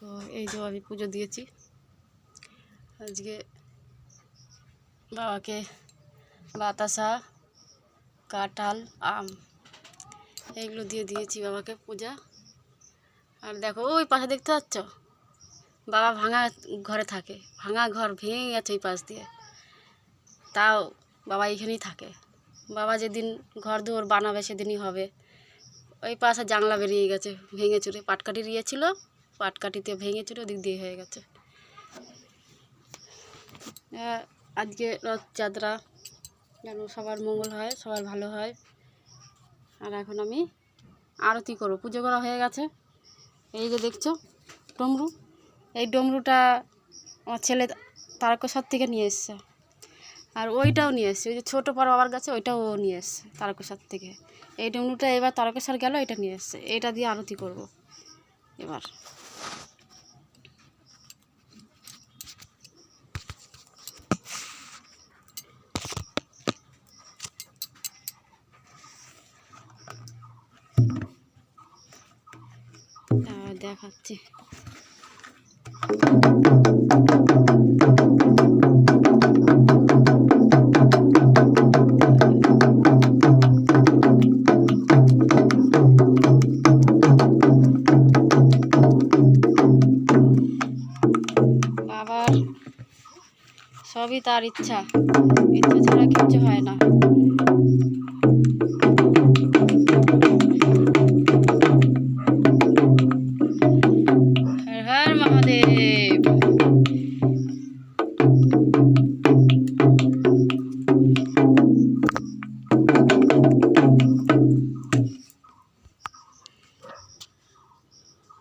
তো এই যে আমি পুজো দিয়েছি আজকে বাবাকে, বাতাসা, কাঁঠাল, আম এইগুলো দিয়ে দিয়েছি বাবাকে পূজা। আর দেখো ওই পাশে দেখতে পাচ্ছ, বাবা ভাঙা ঘরে থাকে, ভাঙা ঘর ভেঙে গেছে ওই পাশ দিয়ে, তাও বাবা এখানেই থাকে। বাবা যেদিন ঘর দুয়ার বানাবে সেদিনই হবে। ওই পাশে জানলা বেরিয়ে গেছে ভেঙে চুরে, পাটকাঠি দিয়েছিল, পাটকাঠিতে ভেঙে চুরে ওদিক দিয়ে হয়ে গেছে। আজকে রথযাত্রা, যেন সবার মঙ্গল হয়, সবার ভালো হয়। আর এখন আমি আরতি করব, পুজো করা হয়ে গেছে। এই যে দেখছো ডমরু, এই ডমরুটা আমার ছেলে তারকেশ্বর থেকে নিয়ে এসছে। আর ওইটাও নিয়ে এসছে, ওই যে ছোটো বড় বাবার কাছে, ওইটাও ও নিয়ে এসছে তারকেশ্বর থেকে। এই ডমরুটা এবার তারকেশ্বর গেল, এটা নিয়ে এসছে, এইটা দিয়ে আরতি করব এবার। দেখাচ্ছি। বাবার সবই তার ইচ্ছা, ইচ্ছা ছাড়া কিচ্ছু হয় না।